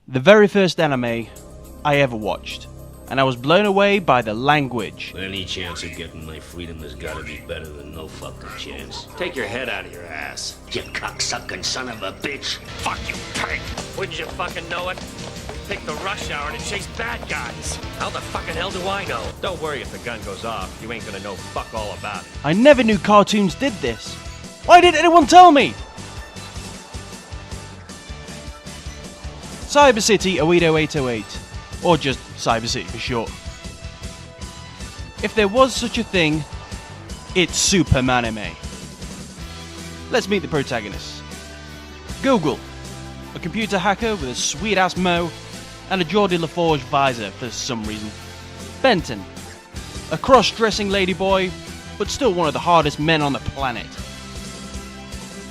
the very first anime I ever watched, and I was blown away by the language. Any chance of getting my freedom has got to be better than no fucking chance. Take your head out of your ass, you cocksucking son of a bitch. Fuck you, pig! Wouldn't you fucking know it? Pick the rush hour to chase bad guys. How the fucking hell do I know? Don't worry if the gun goes off. You ain't gonna know fuck all about it. I never knew cartoons did this. Why didn't anyone tell me? Cyber City Oedo 808, or just Cyber City for short. If there was such a thing, it's Super MANime. Let's meet the protagonists. Google, a computer hacker with a sweet ass mo and a Geordie LaForge visor for some reason. Benton, a cross-dressing ladyboy, but still one of the hardest men on the planet.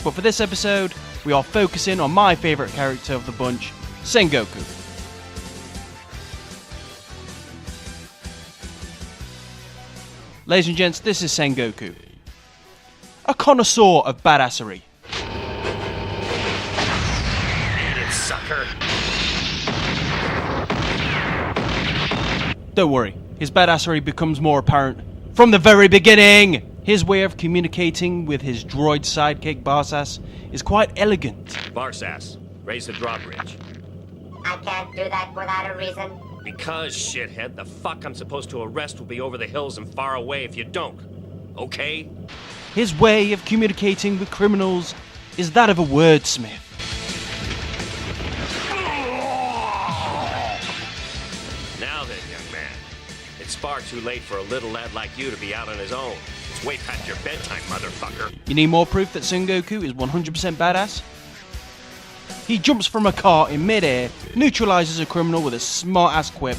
But for this episode, we are focusing on my favourite character of the bunch, Sen-goku. Ladies and gents, this is Sen-goku, a connoisseur of badassery. Idiot sucker. Don't worry, his badassery becomes more apparent from the very beginning. His way of communicating with his droid sidekick Barsas is quite elegant. Barsas, raise the drawbridge. I can't do that without a reason. Because, shithead, the fuck I'm supposed to arrest will be over the hills and far away if you don't. Okay? His way of communicating with criminals is that of a wordsmith. Now then, young man. It's far too late for a little lad like you to be out on his own. It's way past your bedtime, motherfucker. You need more proof that Sen-goku is 100% badass? He jumps from a car in mid-air, neutralizes a criminal with a smart-ass quip,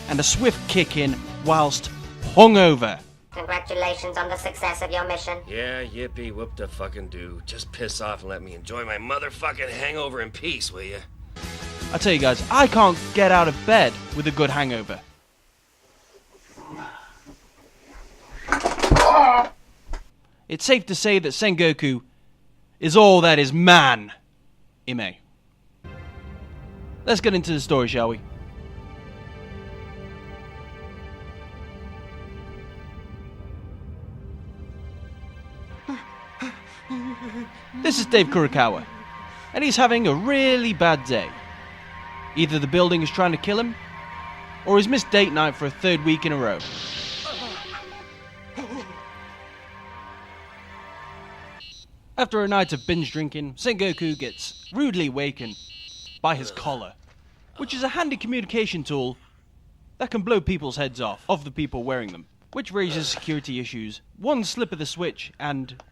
and a swift kick-in whilst hungover. Congratulations on the success of your mission. Yeah, yippee, whoop the fucking do. Just piss off and let me enjoy my motherfucking hangover in peace, will ya? I tell you guys, I can't get out of bed with a good hangover. It's safe to say that Sen-goku is all that is MANime. Let's get into the story, shall we? This is Dave Kurokawa, and he's having a really bad day. Either the building is trying to kill him, or he's missed date night for a third week in a row. After a night of binge drinking, Sen-goku gets rudely awakened by his collar, which is a handy communication tool that can blow people's heads off of the people wearing them, which raises security issues. One slip of the switch and...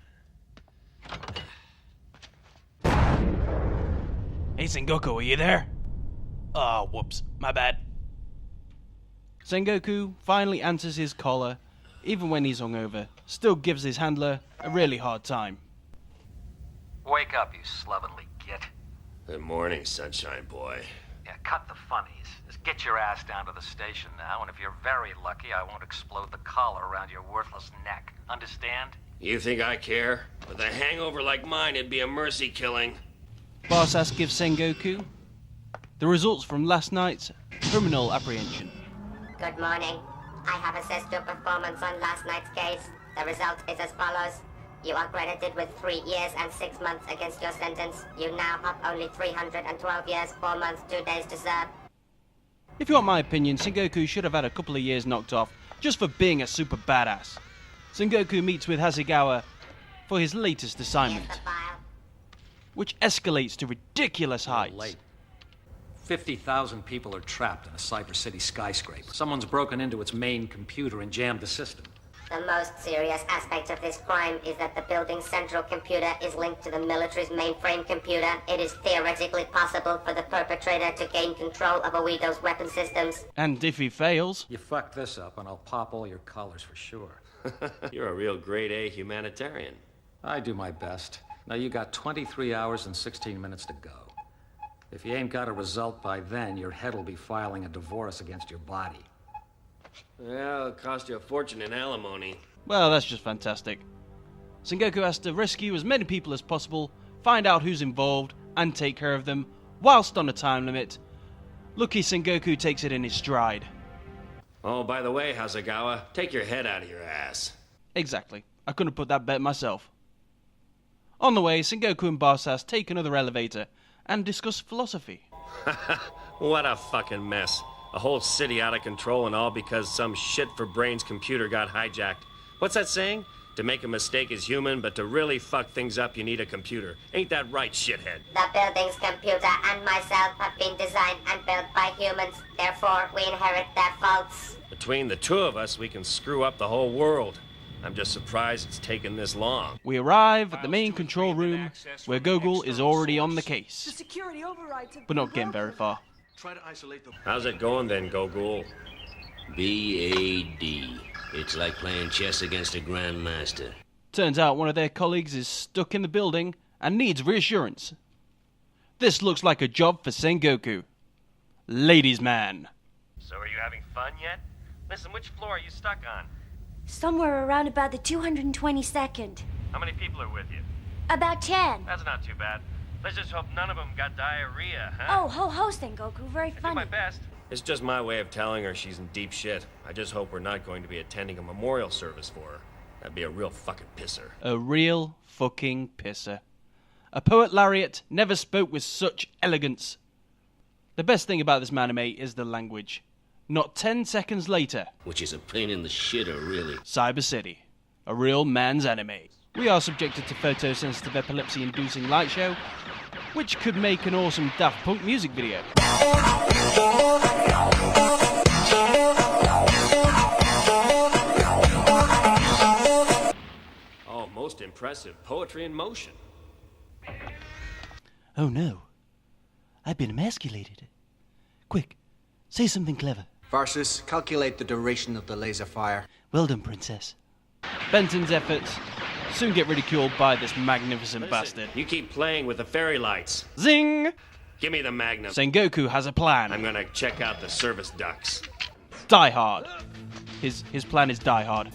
Hey Sen-goku, are you there? Oh, whoops, my bad. Sen-goku finally answers his collar, even when he's hungover, still gives his handler a really hard time. Wake up, you slovenly git. Good morning, sunshine boy. Yeah, cut the funnies. Just get your ass down to the station now, and if you're very lucky, I won't explode the collar around your worthless neck. Understand? You think I care? With a hangover like mine, it'd be a mercy killing. Barsas gives Sen-goku the results from last night's criminal apprehension. Good morning. I have assessed your performance on last night's case. The result is as follows. You are credited with 3 years and 6 months against your sentence. You now have only 312 years, 4 months, 2 days to serve. If you want my opinion, Sen-goku should have had a couple of years knocked off just for being a super badass. Sen-goku meets with Hasegawa for his latest assignment, Here's the file. which escalates to ridiculous heights. Late. 50,000 people are trapped in a Cyber City skyscraper. Someone's broken into its main computer and jammed the system. The most serious aspect of this crime is that the building's central computer is linked to the military's mainframe computer. It is theoretically possible for the perpetrator to gain control of Oedo's weapon systems. And if he fails, You fuck this up, and I'll pop all your collars for sure. You're a real grade A humanitarian. I do my best. Now you got 23 hours and 16 minutes to go. If you ain't got a result by then, your head'll be filing a divorce against your body. Well, it'll cost you a fortune in alimony. well, that's just fantastic. Sen-goku has to rescue as many people as possible, find out who's involved, and take care of them, whilst on a time limit, Lucky Sen-goku takes it in his stride. Oh, by the way, Hasegawa, take your head out of your ass. Exactly. I couldn't have put that better myself. On the way, Sen-goku and Barsass take another elevator and discuss philosophy. What a fucking mess. A whole city out of control and all because some shit-for-brains computer got hijacked. What's that saying? To make a mistake is human, but to really fuck things up, you need a computer. Ain't that right, shithead? The building's computer and myself have been designed and built by humans. Therefore, we inherit their faults. Between the two of us, we can screw up the whole world. I'm just surprised it's taken this long. We arrive at the main control room, where Gogol is already on the case. But not getting very far. How's it going then, Gogol? B-A-D. It's like playing chess against a grandmaster. Turns out one of their colleagues is stuck in the building and needs reassurance. This looks like a job for Sen-goku. Ladies' man. So are you having fun yet? Listen, which floor are you stuck on? Somewhere around about the 222nd. How many people are with you? About 10. That's not too bad. Let's just hope none of them got diarrhea, huh? Oh, ho, Sen-goku, very I did funny. my best. It's just my way of telling her she's in deep shit. I just hope we're not going to be attending a memorial service for her. That'd be a real fucking pisser. A real fucking pisser. A poet laureate never spoke with such elegance. The best thing about this MANime is the language. Not 10 seconds later, Which is a pain in the shitter, really. Cyber City, a real man's anime. We are subjected to photosensitive epilepsy-inducing light show, which could make an awesome Daft Punk music video. Oh, most impressive. Poetry in motion. Oh no, I've been emasculated. Quick, say something clever. Varsus, calculate the duration of the laser fire. Well done, princess. Benton's efforts soon get ridiculed by this magnificent bastard. You keep playing with the fairy lights. Zing! Give me the Magnum. Sen-goku has a plan. I'm gonna check out the service ducts. Die Hard. His plan is Die Hard.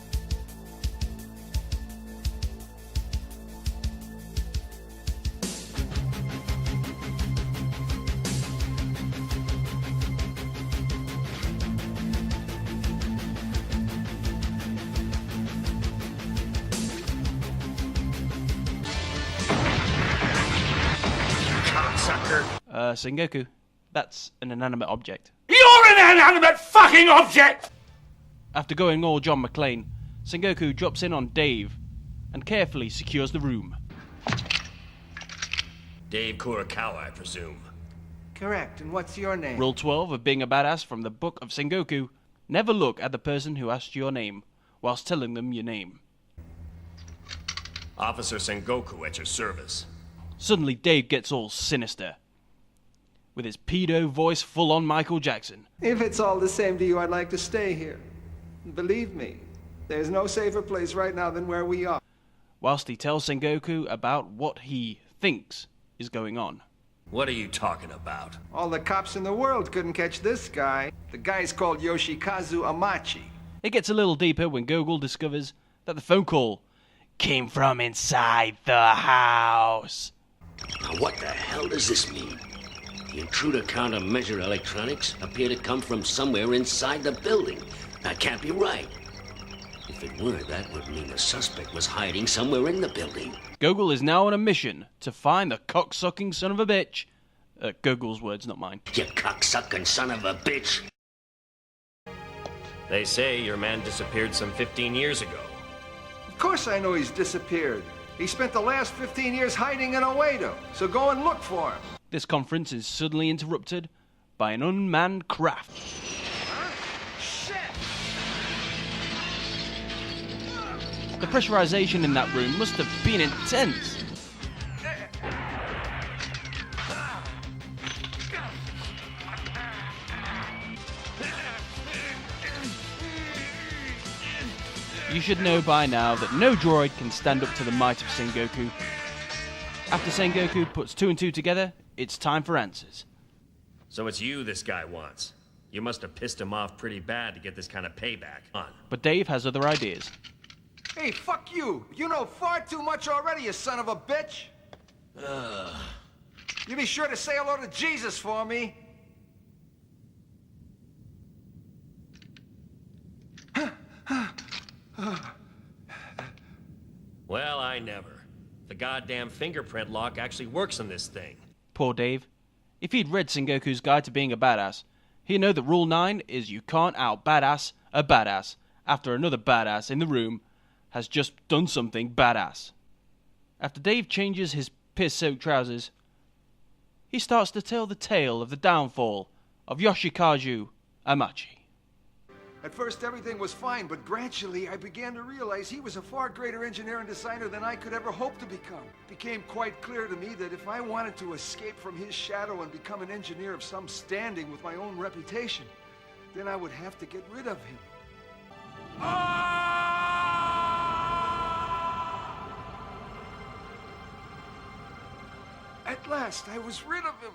Sen-goku, that's an inanimate object. You're an inanimate fucking object! After going all John McClane, Sen-goku drops in on Dave and carefully secures the room. Dave Kurakawa, I presume. Correct, and what's your name? Rule 12 of being a badass from the book of Sen-goku: never look at the person who asked your name whilst telling them your name. Officer Sen-goku at your service. Suddenly Dave gets all sinister, with his pedo voice full on Michael Jackson. If it's all the same to you, I'd like to stay here. Believe me, there's no safer place right now than where we are. Whilst he tells Sen-goku about what he thinks is going on. What are you talking about? All the cops in the world couldn't catch this guy. The guy's called Yoshikazu Amachi. It gets a little deeper when Gogol discovers that the phone call came from inside the house. Now what the hell does this mean? The intruder countermeasure electronics appear to come from somewhere inside the building. That can't be right. If it were, that would mean the suspect was hiding somewhere in the building. Gogol is now on a mission to find the cocksucking son of a bitch. Gogol's words, not mine. You cocksucking son of a bitch. They say your man disappeared some 15 years ago. Of course I know he's disappeared. He spent the last 15 years hiding in Oedo, so go and look for him. This conference is suddenly interrupted by an unmanned craft. Shit! The pressurization in that room must have been intense. You should know by now that no droid can stand up to the might of Sen-goku. After Sen-goku puts two and two together, it's time for answers. So it's you this guy wants. You must have pissed him off pretty bad to get this kind of payback. On. But Dave has other ideas. Hey, fuck you! You know far too much already, you son of a bitch! You be sure to say hello to Jesus for me. Well, I never. The goddamn fingerprint lock actually works on this thing. Poor Dave. If he'd read Sen-goku's Guide to Being a Badass, he'd know that Rule 9 is you can't out-badass a badass after another badass in the room has just done something badass. After Dave changes his piss-soaked trousers, he starts to tell the tale of the downfall of Yoshikazu Amachi. At first, everything was fine, but gradually I began to realize he was a far greater engineer and designer than I could ever hope to become. It became quite clear to me that if I wanted to escape from his shadow and become an engineer of some standing with my own reputation, then I would have to get rid of him. At last, I was rid of him.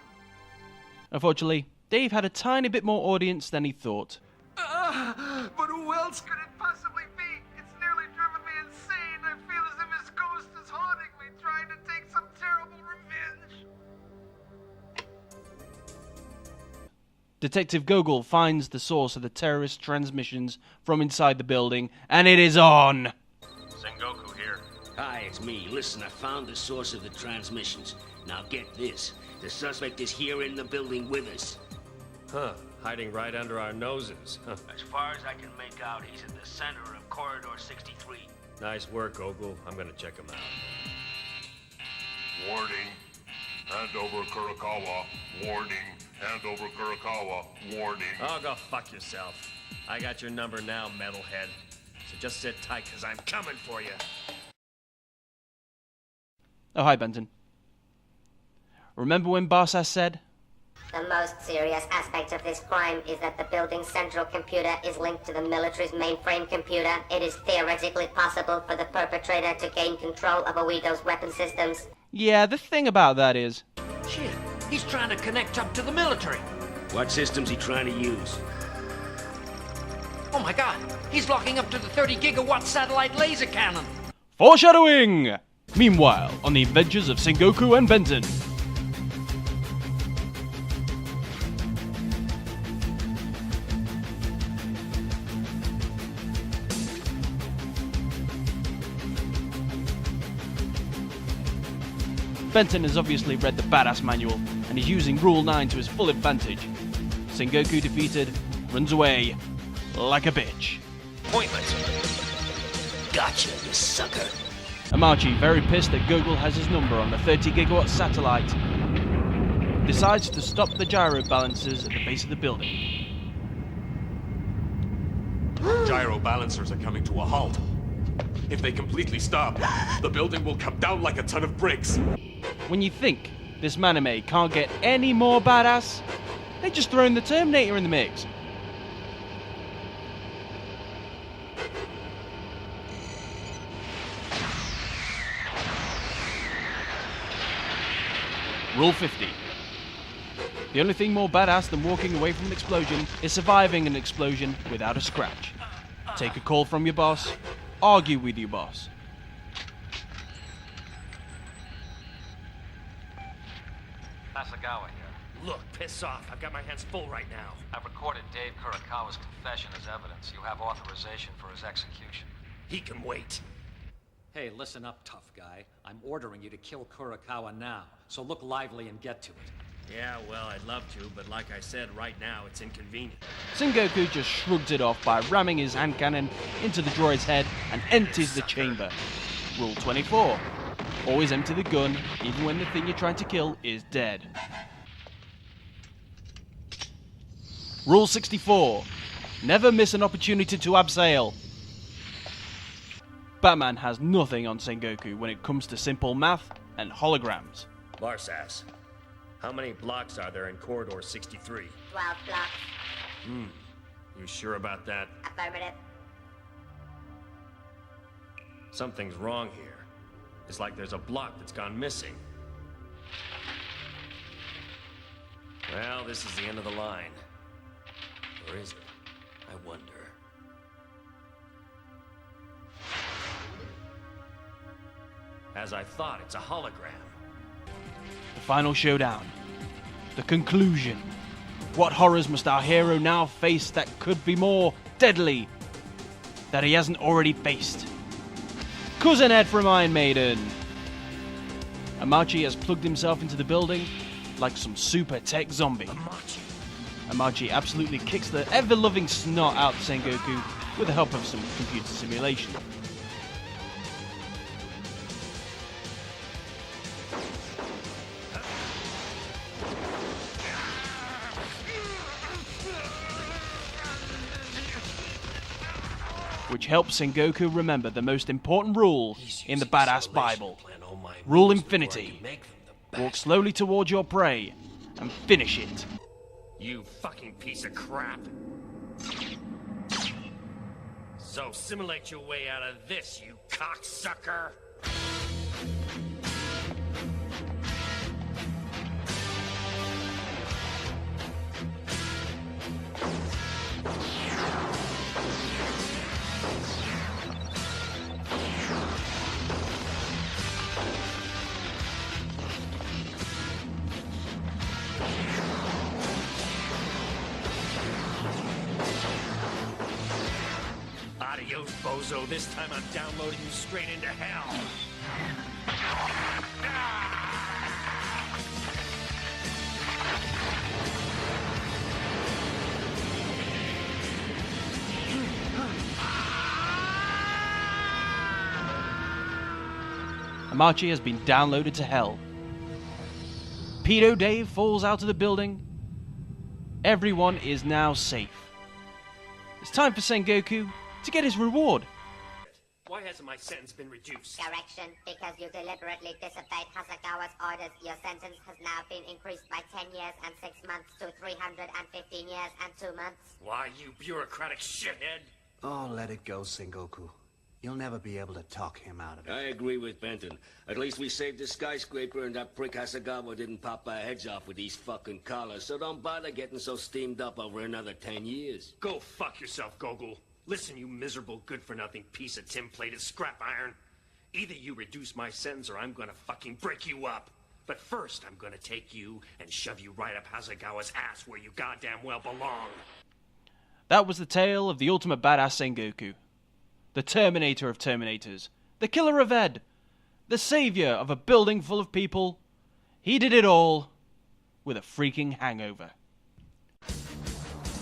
Unfortunately, Dave had a tiny bit more audience than he thought. But who else could it possibly be? It's nearly driven me insane. I feel as if his ghost is haunting me, trying to take some terrible revenge. Detective Gogol finds the source of the terrorist transmissions from inside the building, and it is on! Sen-goku here. Hi, it's me. Listen, I found the source of the transmissions. Now get this. The suspect is here in the building with us. Huh. Hiding right under our noses. Huh. As far as I can make out, he's in the center of Corridor 63. Nice work, Ogle. I'm gonna check him out. Warning. Hand over Kurokawa. Warning. Hand over Kurokawa. Warning. Oh, go fuck yourself. I got your number now, metalhead. So just sit tight, because I'm coming for you. Oh, hi, Benton. Remember when Barsas said, The most serious aspect of this crime is that the building's central computer is linked to the military's mainframe computer. It is theoretically possible for the perpetrator to gain control of Oedo's weapon systems. yeah, the thing about that is, Shit, he's trying to connect up to the military. What system's he trying to use? Oh my god, he's locking up to the 30 gigawatt satellite laser cannon. foreshadowing! Meanwhile, on the adventures of Sen-goku and Benton. Benton has obviously read the badass manual, and is using Rule 9 to his full advantage. Sen-goku defeated, runs away like a bitch. Pointless. Gotcha, you sucker. Amachi, very pissed that Gogol has his number on the 30 gigawatt satellite, decides to stop the gyro balancers at the base of the building. Gyro balancers are coming to a halt. If they completely stop, the building will come down like a ton of bricks. When you think this MANime can't get any more badass, they just throw in the Terminator in the mix. Rule 50. The only thing more badass than walking away from an explosion is surviving an explosion without a scratch. Take a call from your boss, argue with your boss. Asagawa here. Look, piss off. I've got my hands full right now. I've recorded Dave Kurokawa's confession as evidence. You have authorization for his execution. He can wait. Hey, listen up, tough guy. I'm ordering you to kill Kurokawa now, so look lively and get to it. Yeah, well, I'd love to, but like I said, right now it's inconvenient. Sen-goku just shrugs it off by ramming his hand cannon into the droid's head and empties the chamber. Rule 24. Always empty the gun, even when the thing you're trying to kill is dead. Rule 64. Never miss an opportunity to abseil. Batman has nothing on Sen-goku when it comes to simple math and holograms. Barsas, how many blocks are there in Corridor 63? 12 blocks. You sure about that? Affirmative. Something's wrong here. It's like there's a block that's gone missing. Well, this is the end of the line. Or is it? I wonder. As I thought, it's a hologram. The final showdown. The conclusion. What horrors must our hero now face that could be more deadly that he hasn't already faced? Cousin Ed from Iron Maiden. Amachi has plugged himself into the building like some super tech zombie. Amachi absolutely kicks the ever-loving snot out of Sen-goku with the help of some computer simulation. Which helps Sen-goku remember the most important rule in the Badass Bible. Rule Infinity. Walk slowly towards your prey and finish it. You fucking piece of crap. So simulate your way out of this, you cocksucker. Adios, bozo. This time I'm downloading you straight into hell. Amachi has been downloaded to hell. Pedo Dave falls out of the building. Everyone is now safe. It's time for Sen-goku to get his reward. Why hasn't my sentence been reduced? Correction, because you deliberately disobeyed Hasegawa's orders, your sentence has now been increased by 10 years and 6 months to 315 years and 2 months. Why, you bureaucratic shithead? Oh, let it go, Sen-goku. You'll never be able to talk him out of it. I agree with Benton. At least we saved the skyscraper and that prick Hasegawa didn't pop our heads off with these fucking collars, so don't bother getting so steamed up over another 10 years. Go fuck yourself, Gogol. Listen, you miserable, good-for-nothing piece of tin-plated scrap iron. Either you reduce my sentence or I'm gonna fucking break you up. But first, I'm gonna take you and shove you right up Hasegawa's ass where you goddamn well belong. That was the tale of the ultimate badass Sen-goku. The Terminator of Terminators. The killer of Ed. The savior of a building full of people. He did it all with a freaking hangover.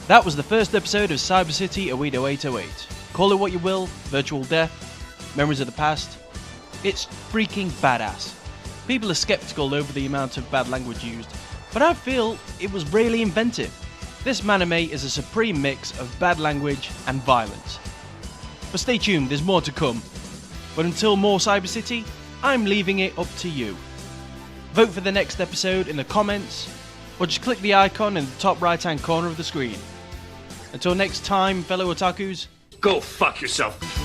That was the first episode of Cyber City Oedo 808. Call it what you will, virtual death, memories of the past. It's freaking badass. People are skeptical over the amount of bad language used, but I feel it was really inventive. This MANime is a supreme mix of bad language and violence. But stay tuned, there's more to come. But until more Cyber City, I'm leaving it up to you. Vote for the next episode in the comments, or just click the icon in the top right hand corner of the screen. Until next time, fellow otakus, go fuck yourself.